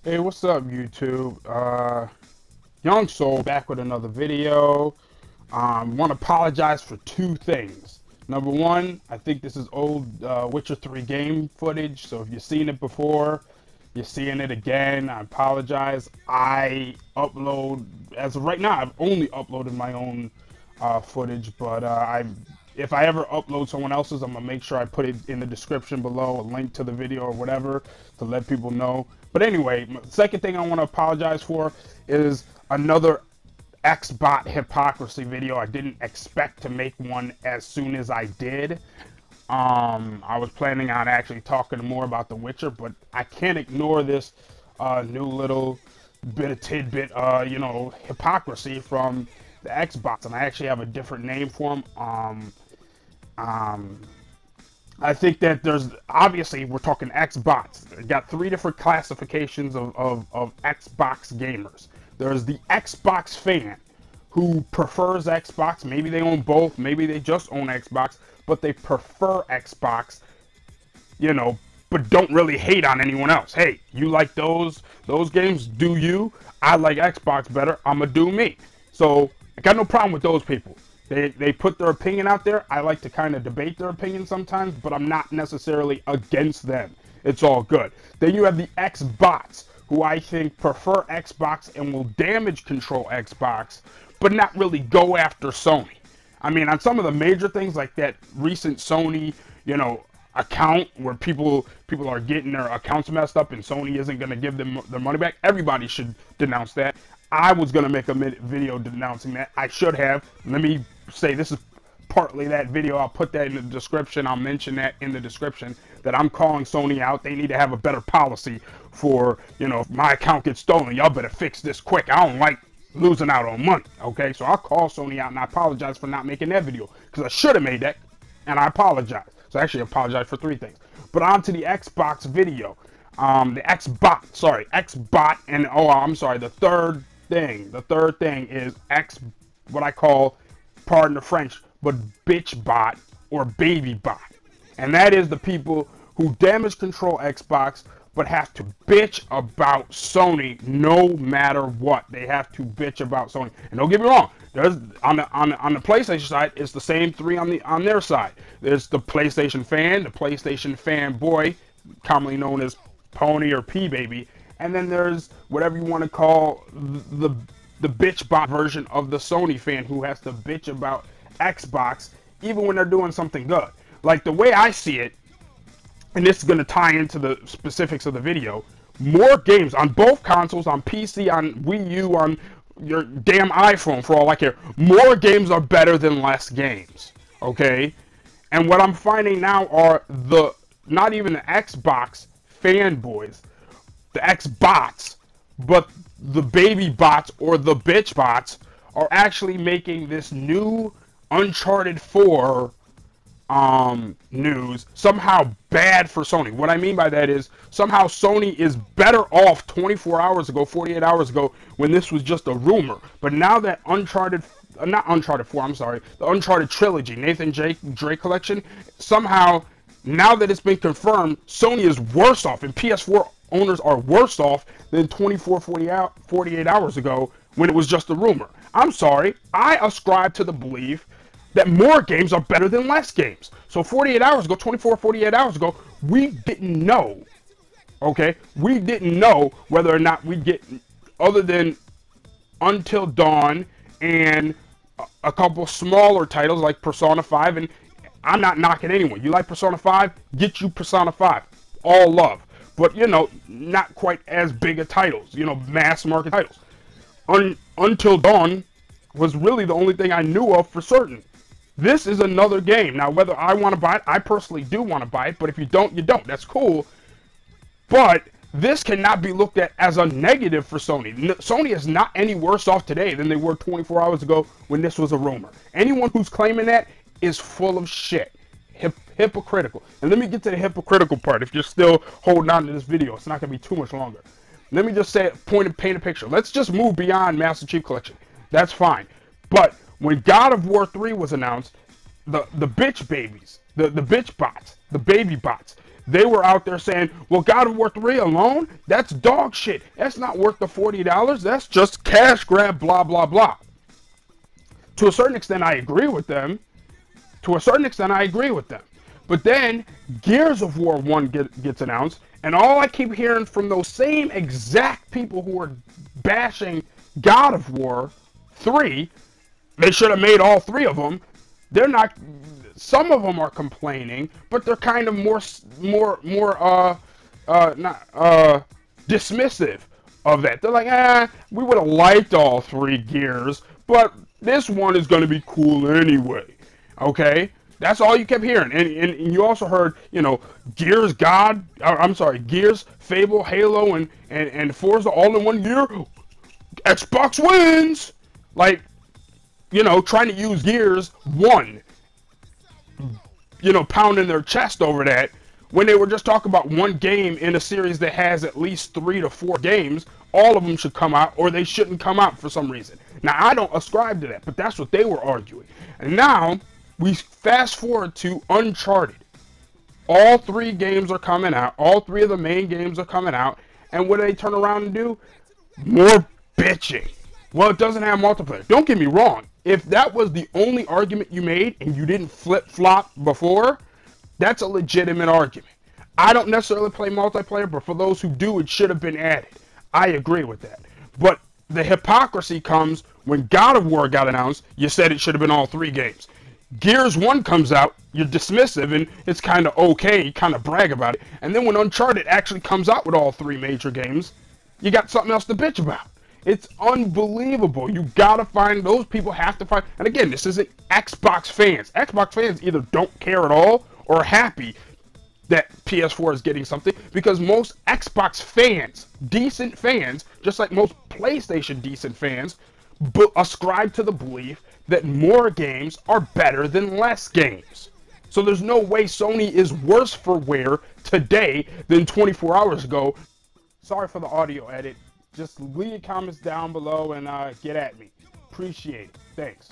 Hey, what's up, YouTube? Young Soul back with another video. Want to apologize for two things. Number one, I think this is old Witcher 3 game footage, so if you've seen it before, you're seeing it again. I apologize. I upload, as of right now, I've only uploaded my own footage, but if I ever upload someone else's, I'm gonna make sure I put it in the description below, a link to the video or whatever, to let people know. But anyway, second thing I want to apologize for is another Xbot hypocrisy video. I didn't expect to make one as soon as I did. I was planning on actually talking more about The Witcher, but I can't ignore this new little bit of tidbit, hypocrisy from the Xbots, and I actually have a different name for them. I think that there's, obviously, we're talking Xbots. We got three different classifications of Xbox gamers. There's the Xbox fan, who prefers Xbox. Maybe they own both, maybe they just own Xbox, but they prefer Xbox, but don't really hate on anyone else. Hey, you like those games, do you? I like Xbox better, I'ma do me. So I got no problem with those people. They put their opinion out there. I like to kind of debate their opinion sometimes, but I'm not necessarily against them. It's all good. Then you have the Xbots, who I think prefer Xbox and will damage control Xbox, but not really go after Sony. I mean, on some of the major things like that recent Sony, account where people are getting their accounts messed up and Sony isn't going to give them their money back, everybody should denounce that. I was going to make a video denouncing that. I should have. Let me say this is partly that video. I'll put that in the description. I'll mention that in the description, that I'm calling Sony out. They need to have a better policy for, if my account gets stolen, y'all better fix this quick. I don't like losing out on money, okay? So I'll call Sony out, and I apologize for not making that video, because I should have made that, and I apologize. So I actually apologize for three things. But on to the Xbox video. The Xbot, and I'm sorry, the third thing is what I call, pardon the French, but bitch bot or baby bot. And that is the people who damage control Xbox but have to bitch about Sony no matter what. They have to bitch about Sony. And don't get me wrong, there's on the PlayStation side, it's the same three on their side. There's the PlayStation fan, the PlayStation fanboy, commonly known as Pony or P Baby, and then there's whatever you want to call the bitch bot version of the Sony fan, who has to bitch about Xbox even when they're doing something good. Like, the way I see it, and this is going to tie into the specifics of the video, more games on both consoles, on PC, on Wii U, on your damn iPhone, for all I care, more games are better than less games, okay? And what I'm finding now are not even the Xbox fanboys, the Xbots, but the baby bots or the bitch bots are actually making this new Uncharted 4 news somehow bad for Sony. What I mean by that is, somehow Sony is better off 24 hours ago, 48 hours ago, when this was just a rumor. But now that not Uncharted 4, I'm sorry, the Uncharted trilogy, Nathan Drake collection, somehow, now that it's been confirmed, Sony is worse off, and PS4 owners are worse off than 48 hours ago when it was just a rumor. I'm sorry, I ascribe to the belief that more games are better than less games. So 48 hours ago, 48 hours ago, we didn't know, okay? We didn't know whether or not we'd get, other than Until Dawn and a couple smaller titles like Persona 5, and I'm not knocking anyone. You like Persona 5? Get you Persona 5. All love. But, not quite as big of titles, mass market titles. Until Dawn was really the only thing I knew of for certain. This is another game. Now, whether I want to buy it, I personally do want to buy it, but if you don't, you don't. That's cool. But this cannot be looked at as a negative for Sony. Sony is not any worse off today than they were 24 hours ago when this was a rumor. Anyone who's claiming that is full of shit. Hypocritical. And let me get to the hypocritical part. If you're still holding on to this video, it's not going to be too much longer. Let me just say, paint a picture. Let's just move beyond Master Chief Collection. That's fine. But when God of War 3 was announced, the bitch babies, the bitch bots, the baby bots, they were out there saying, well, God of War 3 alone, that's dog shit. That's not worth the $40. That's just cash grab, blah, blah, blah. To a certain extent, I agree with them. But then Gears of War 1 gets announced, and all I keep hearing from those same exact people who are bashing God of War 3, they should have made all three of them. They're not. Some of them are complaining, but they're kind of more dismissive of that. They're like, we would have liked all three Gears, but this one is going to be cool anyway. Okay, that's all you kept hearing, and you also heard, Gears Gears, Fable, Halo, and Forza all in 1 year. Xbox wins, like, trying to use Gears 1. Pounding their chest over that when they were just talking about one game in a series that has at least 3 to 4 games. All of them should come out, or they shouldn't come out for some reason. Now, I don't ascribe to that, but that's what they were arguing. And now, we fast forward to Uncharted. All 3 games are coming out. All 3 of the main games are coming out. And what do they turn around and do? More bitching. Well, it doesn't have multiplayer. Don't get me wrong. If that was the only argument you made and you didn't flip-flop before, that's a legitimate argument. I don't necessarily play multiplayer, but for those who do, it should have been added. I agree with that. But the hypocrisy comes when God of War got announced, you said it should have been all 3 games. Gears 1 comes out, you're dismissive, and it's kind of okay, you kind of brag about it. And then when Uncharted actually comes out with all 3 major games, you got something else to bitch about. It's unbelievable. You gotta find, those people have to find, and again, this isn't Xbox fans. Xbox fans either don't care at all or are happy that PS4 is getting something, because most Xbox fans, decent fans, just like most PlayStation decent fans, ascribe to the belief that more games are better than less games. So there's no way Sony is worse for wear today than 24 hours ago. Sorry for the audio edit. Just leave comments down below and get at me. Appreciate it. Thanks.